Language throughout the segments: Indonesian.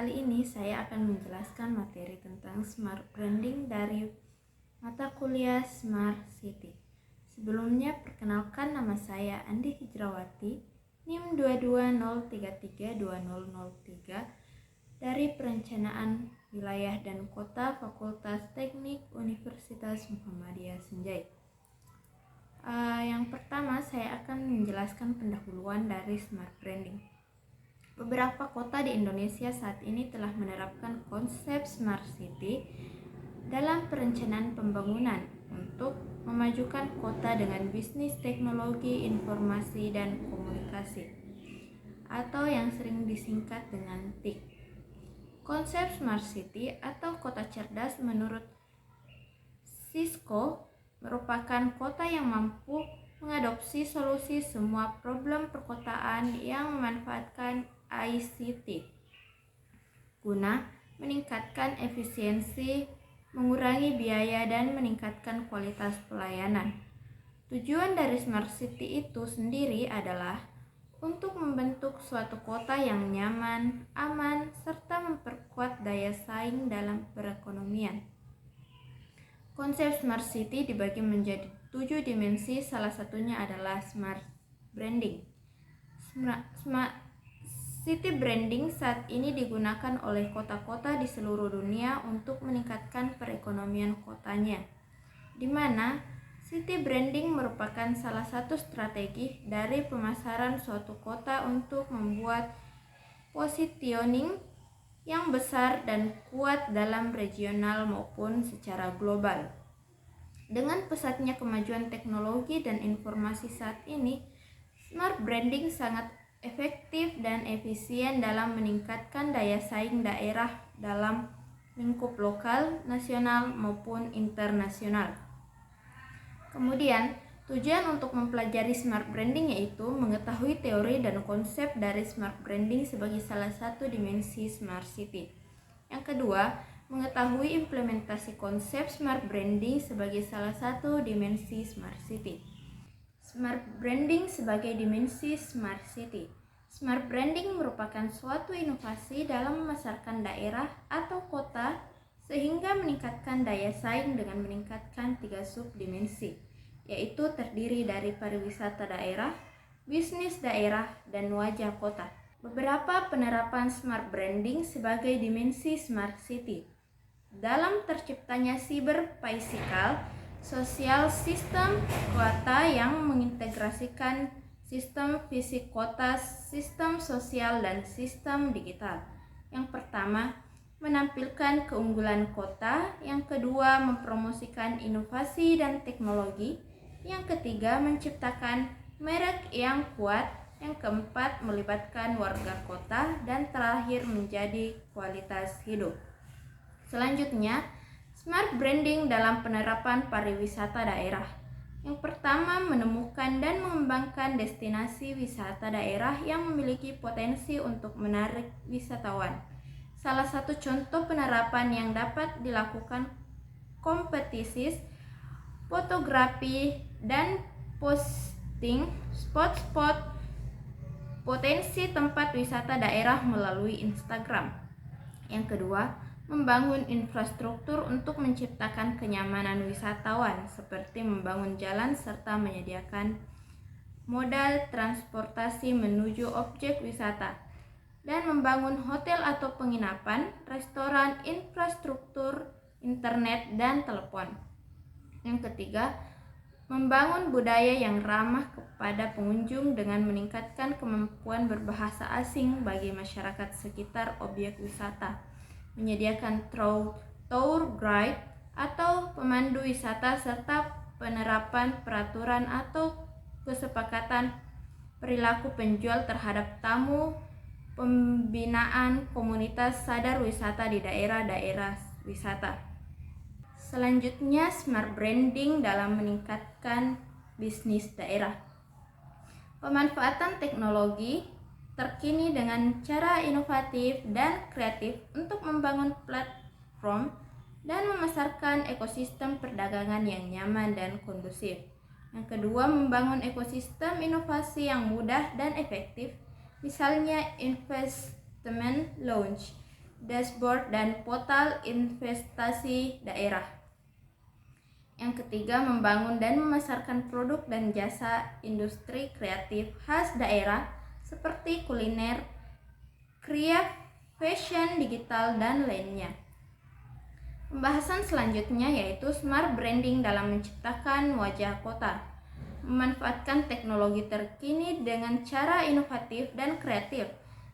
Kali ini saya akan menjelaskan materi tentang smart branding dari mata kuliah Smart City. Sebelumnya, perkenalkan, nama saya Andi Hijrawati, NIM 220332003 dari Perencanaan Wilayah dan Kota Fakultas Teknik Universitas Muhammadiyah Senjai. Yang pertama, saya akan menjelaskan pendahuluan dari smart branding. Beberapa kota di Indonesia saat ini telah menerapkan konsep smart city dalam perencanaan pembangunan untuk memajukan kota dengan bisnis teknologi informasi dan komunikasi, atau yang sering disingkat dengan TIC. Konsep smart city atau kota cerdas menurut Cisco merupakan kota yang mampu mengadopsi solusi semua problem perkotaan yang memanfaatkan ICT guna meningkatkan efisiensi, mengurangi biaya, dan meningkatkan kualitas pelayanan. Tujuan dari Smart City itu sendiri adalah untuk membentuk suatu kota yang nyaman, aman, serta memperkuat daya saing dalam perekonomian. Konsep Smart City dibagi menjadi 7 dimensi, salah satunya adalah Smart Branding. Smart City branding saat ini digunakan oleh kota-kota di seluruh dunia untuk meningkatkan perekonomian kotanya, di mana city branding merupakan salah satu strategi dari pemasaran suatu kota untuk membuat positioning yang besar dan kuat dalam regional maupun secara global. Dengan pesatnya kemajuan teknologi dan informasi saat ini, smart branding sangat efektif dan efisien dalam meningkatkan daya saing daerah dalam lingkup lokal, nasional, maupun internasional. Kemudian, tujuan untuk mempelajari smart branding yaitu mengetahui teori dan konsep dari smart branding sebagai salah satu dimensi smart city. Yang kedua, mengetahui implementasi konsep smart branding sebagai salah satu dimensi smart city. Smart branding sebagai dimensi smart city. Smart branding merupakan suatu inovasi dalam memasarkan daerah atau kota sehingga meningkatkan daya saing dengan meningkatkan 3 subdimensi, yaitu terdiri dari pariwisata daerah, bisnis daerah, dan wajah kota. Beberapa penerapan smart branding sebagai dimensi smart city. Dalam terciptanya cyber physical social system kota yang mengintegrasikan sistem fisik kota, sistem sosial, dan sistem digital. Yang pertama, menampilkan keunggulan kota. Yang kedua, mempromosikan inovasi dan teknologi. Yang ketiga, menciptakan merek yang kuat. Yang keempat, melibatkan warga kota. Dan terakhir, menjadi kualitas hidup. Selanjutnya, smart branding dalam penerapan pariwisata daerah. Yang pertama, menemukan dan mengembangkan destinasi wisata daerah yang memiliki potensi untuk menarik wisatawan. Salah satu contoh penerapan yang dapat dilakukan kompetisi fotografi dan posting spot-spot potensi tempat wisata daerah melalui Instagram. Yang kedua, membangun infrastruktur untuk menciptakan kenyamanan wisatawan seperti membangun jalan serta menyediakan modal transportasi menuju objek wisata, dan membangun hotel atau penginapan, restoran, infrastruktur internet, dan telepon. Yang ketiga, membangun budaya yang ramah kepada pengunjung dengan meningkatkan kemampuan berbahasa asing bagi masyarakat sekitar objek wisata, menyediakan tour guide atau pemandu wisata, serta penerapan peraturan atau kesepakatan perilaku penjual terhadap tamu, pembinaan komunitas sadar wisata di daerah-daerah wisata. Selanjutnya, smart branding dalam meningkatkan bisnis daerah. Pemanfaatan teknologi terkini dengan cara inovatif dan kreatif untuk membangun platform dan memasarkan ekosistem perdagangan yang nyaman dan kondusif. Yang kedua, membangun ekosistem inovasi yang mudah dan efektif, misalnya investment launch dashboard, dan portal investasi daerah. Yang ketiga, membangun dan memasarkan produk dan jasa industri kreatif khas daerah seperti kuliner, craft, fashion, digital, dan lainnya. Pembahasan selanjutnya yaitu smart branding dalam menciptakan wajah kota. Memanfaatkan teknologi terkini dengan cara inovatif dan kreatif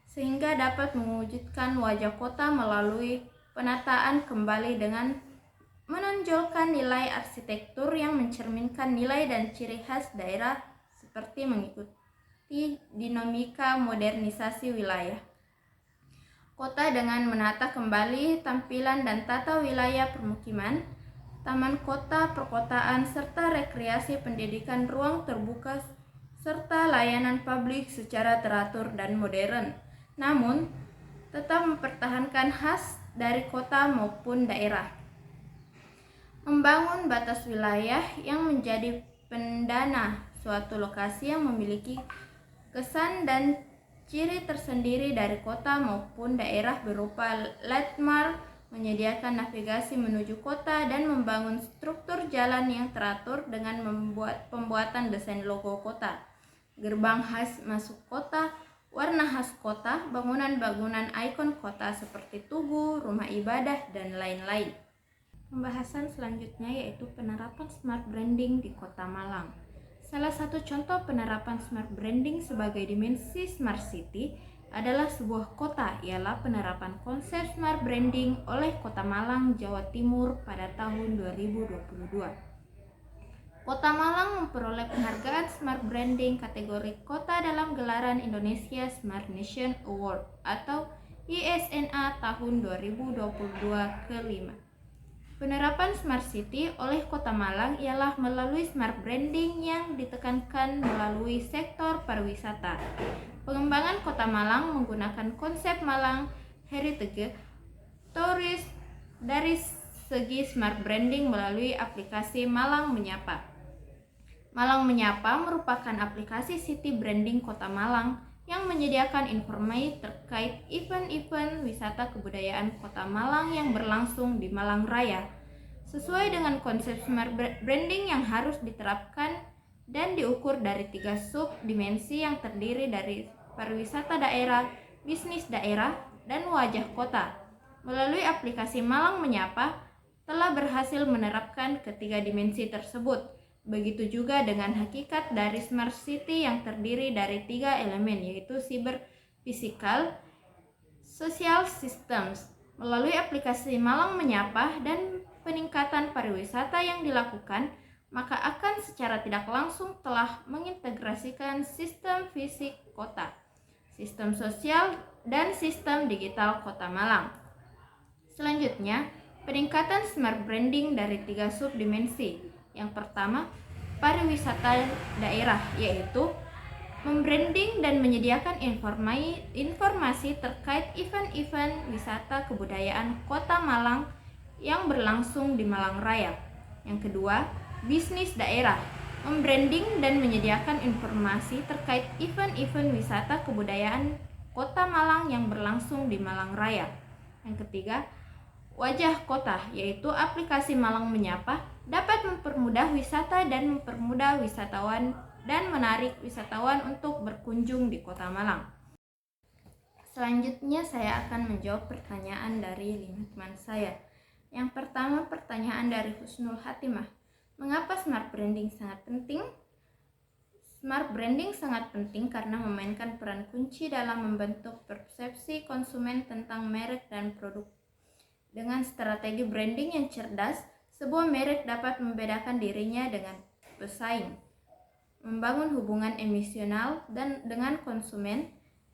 sehingga dapat mewujudkan wajah kota melalui penataan kembali dengan menonjolkan nilai arsitektur yang mencerminkan nilai dan ciri khas daerah seperti mengikuti dinamika modernisasi wilayah kota dengan menata kembali tampilan dan tata wilayah permukiman, taman kota, perkotaan, serta rekreasi, pendidikan, ruang terbuka, serta layanan publik secara teratur dan modern. Namun, tetap mempertahankan khas dari kota maupun daerah. Membangun batas wilayah yang menjadi pendana suatu lokasi yang memiliki kesan dan ciri tersendiri dari kota maupun daerah berupa landmark, menyediakan navigasi menuju kota, dan membangun struktur jalan yang teratur dengan pembuatan desain logo kota, gerbang khas masuk kota, warna khas kota, bangunan-bangunan ikon kota seperti tugu, rumah ibadah, dan lain-lain. Pembahasan selanjutnya yaitu penerapan smart branding di Kota Malang. Salah satu contoh penerapan smart branding sebagai dimensi smart city adalah sebuah kota, ialah penerapan konsep smart branding oleh Kota Malang, Jawa Timur pada tahun 2022. Kota Malang memperoleh penghargaan smart branding kategori kota dalam gelaran Indonesia Smart Nation Award atau ISNA tahun 2022 kelima. Penerapan Smart City oleh Kota Malang ialah melalui smart branding yang ditekankan melalui sektor pariwisata. Pengembangan Kota Malang menggunakan konsep Malang Heritage Tourist dari segi smart branding melalui aplikasi Malang Menyapa. Malang Menyapa merupakan aplikasi city branding Kota Malang yang menyediakan informasi terkait event-event wisata kebudayaan Kota Malang yang berlangsung di Malang Raya, sesuai dengan konsep smart branding yang harus diterapkan dan diukur dari 3 sub-dimensi yang terdiri dari pariwisata daerah, bisnis daerah, dan wajah kota. Melalui aplikasi Malang Menyapa, telah berhasil menerapkan ketiga dimensi tersebut. Begitu juga dengan hakikat dari Smart City yang terdiri dari 3 elemen, yaitu cyber, physical, social systems. Melalui aplikasi Malang Menyapa dan peningkatan pariwisata yang dilakukan, maka akan secara tidak langsung telah mengintegrasikan sistem fisik kota, sistem sosial, dan sistem digital Kota Malang. Selanjutnya, peningkatan smart branding dari 3 subdimensi. Yang pertama, pariwisata daerah, yaitu membranding dan menyediakan informasi terkait event-event wisata kebudayaan Kota Malang yang berlangsung di Malang Raya. Yang kedua, bisnis daerah, membranding dan menyediakan informasi terkait event-event wisata kebudayaan Kota Malang yang berlangsung di Malang Raya. Yang ketiga, wajah kota, yaitu aplikasi Malang Menyapa dapat mempermudah wisata dan mempermudah wisatawan dan menarik wisatawan untuk berkunjung di Kota Malang. Selanjutnya saya akan menjawab pertanyaan dari 5 teman saya. Yang pertama, pertanyaan dari Husnul Hatimah. Mengapa smart branding sangat penting? Smart branding sangat penting karena memainkan peran kunci dalam membentuk persepsi konsumen tentang merek dan produk. Dengan strategi branding yang cerdas, sebuah merek dapat membedakan dirinya dengan pesaing, membangun hubungan emosional dengan konsumen,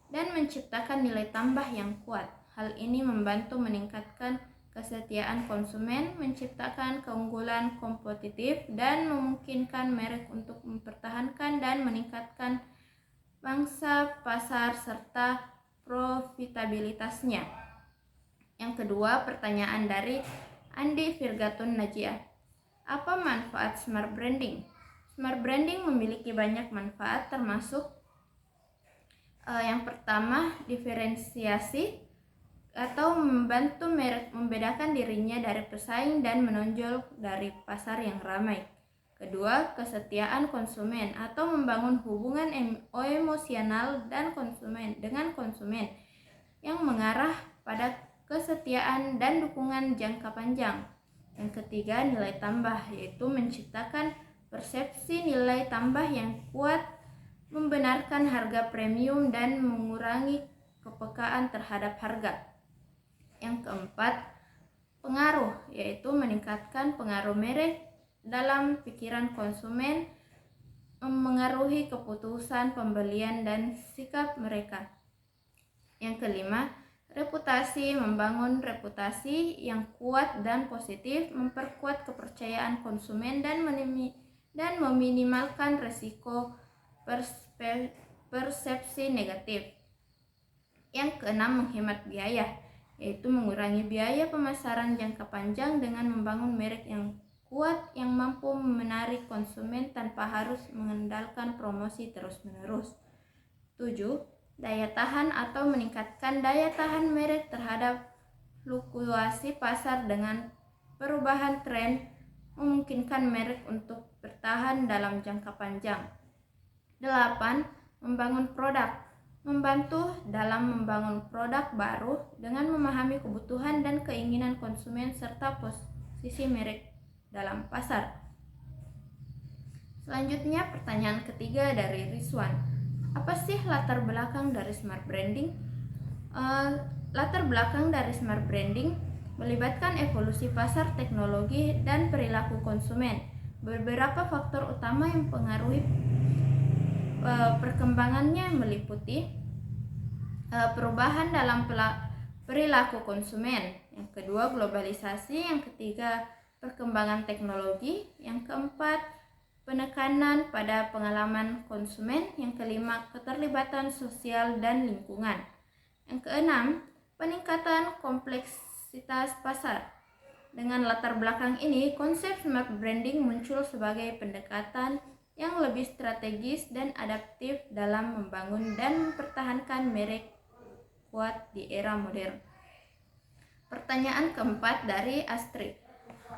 dan menciptakan nilai tambah yang kuat. Hal ini membantu meningkatkan kesetiaan konsumen, menciptakan keunggulan kompetitif, dan memungkinkan merek untuk mempertahankan dan meningkatkan pangsa pasar serta profitabilitasnya. Yang kedua, pertanyaan dari Andi Firgatun Najiah. Apa manfaat smart branding? Smart branding memiliki banyak manfaat, termasuk yang pertama, diferensiasi. atau membantu merek membedakan dirinya dari pesaing dan menonjol dari pasar yang ramai. Kedua, kesetiaan konsumen atau membangun hubungan emosional dan konsumen dengan konsumen yang mengarah pada kesetiaan dan dukungan jangka panjang. Yang ketiga, nilai tambah, yaitu menciptakan persepsi nilai tambah yang kuat, membenarkan harga premium dan mengurangi kepekaan terhadap harga. Yang keempat, pengaruh, yaitu meningkatkan pengaruh merek dalam pikiran konsumen, memengaruhi keputusan pembelian dan sikap mereka. Yang kelima, reputasi, membangun reputasi yang kuat dan positif, memperkuat kepercayaan konsumen dan meminimalkan risiko persepsi negatif. Yang keenam, menghemat biaya, yaitu mengurangi biaya pemasaran jangka panjang dengan membangun merek yang kuat yang mampu menarik konsumen tanpa harus mengandalkan promosi terus-menerus. 7. Daya tahan atau meningkatkan daya tahan merek terhadap fluktuasi pasar dengan perubahan tren, memungkinkan merek untuk bertahan dalam jangka panjang. 8. Membangun produk, membantu dalam membangun produk baru dengan memahami kebutuhan dan keinginan konsumen serta posisi merek dalam pasar. Selanjutnya, pertanyaan ketiga dari Rizwan. Apa sih latar belakang dari smart branding? Latar belakang dari smart branding melibatkan evolusi pasar, teknologi, dan perilaku konsumen. Beberapa faktor utama yang mempengaruhi perkembangannya meliputi perubahan dalam perilaku konsumen, yang kedua globalisasi, yang ketiga perkembangan teknologi, yang keempat penekanan pada pengalaman konsumen, yang kelima keterlibatan sosial dan lingkungan, yang keenam peningkatan kompleksitas pasar. Dengan latar belakang ini, konsep smart branding muncul sebagai pendekatan yang lebih strategis dan adaptif dalam membangun dan mempertahankan merek kuat di era modern. Pertanyaan keempat dari Astrid.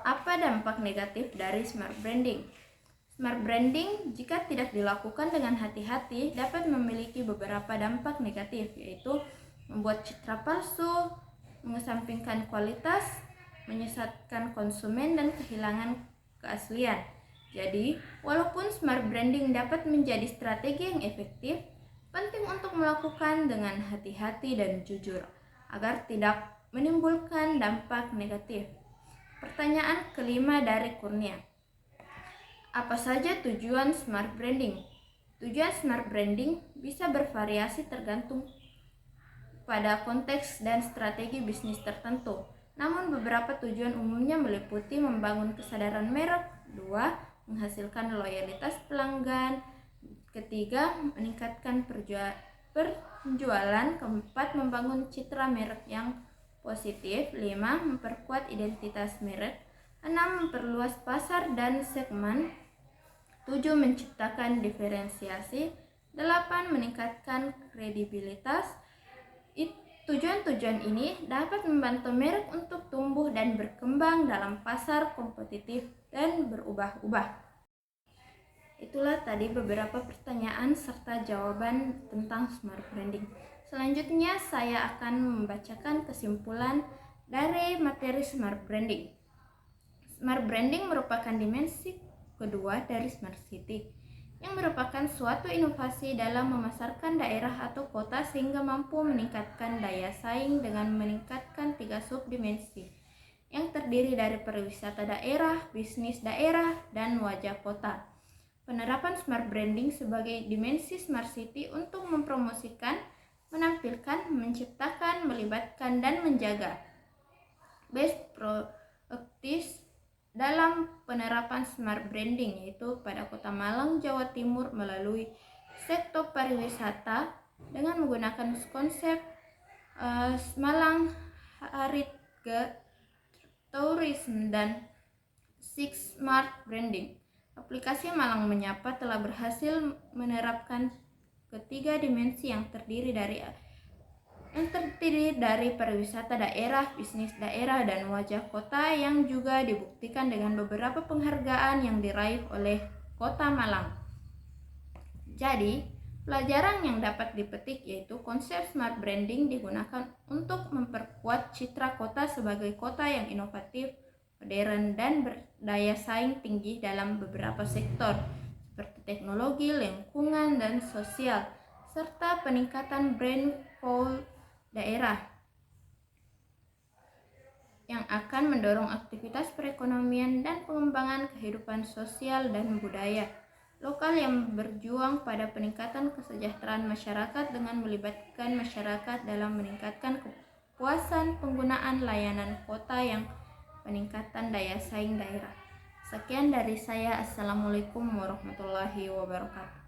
Apa dampak negatif dari smart branding? Smart branding jika tidak dilakukan dengan hati-hati dapat memiliki beberapa dampak negatif, yaitu membuat citra palsu, mengesampingkan kualitas, menyesatkan konsumen, dan kehilangan keaslian. Jadi, walaupun smart branding dapat menjadi strategi yang efektif, penting untuk melakukan dengan hati-hati dan jujur agar tidak menimbulkan dampak negatif. Pertanyaan kelima dari Kurnia. Apa saja tujuan smart branding? Tujuan smart branding bisa bervariasi tergantung pada konteks dan strategi bisnis tertentu. Namun beberapa tujuan umumnya meliputi membangun kesadaran merek, 2. Menghasilkan loyalitas pelanggan, ketiga meningkatkan penjualan, keempat membangun citra merek yang positif, 5. Memperkuat identitas merek, 6. Memperluas pasar dan segmen, 7. Menciptakan diferensiasi, 8. Meningkatkan kredibilitas. Tujuan-tujuan ini dapat membantu merek untuk tumbuh dan berkembang dalam pasar kompetitif dan berubah-ubah. Itulah tadi beberapa pertanyaan serta jawaban tentang smart branding. Selanjutnya saya akan membacakan kesimpulan dari materi smart branding. Smart branding merupakan dimensi kedua dari smart city, yang merupakan suatu inovasi dalam memasarkan daerah atau kota sehingga mampu meningkatkan daya saing dengan meningkatkan 3 subdimensi yang terdiri dari pariwisata daerah, bisnis daerah, dan wajah kota. Penerapan smart branding sebagai dimensi smart city untuk mempromosikan, menampilkan, menciptakan, melibatkan, dan menjaga best practice dalam penerapan smart branding, yaitu pada Kota Malang, Jawa Timur melalui sektor pariwisata dengan menggunakan konsep Malang Heritage Tourism dan Six Smart Branding. Aplikasi Malang Menyapa telah berhasil menerapkan ketiga dimensi yang terdiri dari yang terdiri dari pariwisata daerah, bisnis daerah, dan wajah kota yang juga dibuktikan dengan beberapa penghargaan yang diraih oleh Kota Malang. Jadi, pelajaran yang dapat dipetik yaitu konsep smart branding digunakan untuk memperkuat citra kota sebagai kota yang inovatif, modern, dan berdaya saing tinggi dalam beberapa sektor seperti teknologi, lingkungan, dan sosial, serta peningkatan brand value daerah yang akan mendorong aktivitas perekonomian dan pengembangan kehidupan sosial dan budaya lokal yang berjuang pada peningkatan kesejahteraan masyarakat dengan melibatkan masyarakat dalam meningkatkan kepuasan penggunaan layanan kota yang peningkatan daya saing daerah. Sekian dari saya. Assalamualaikum warahmatullahi wabarakatuh.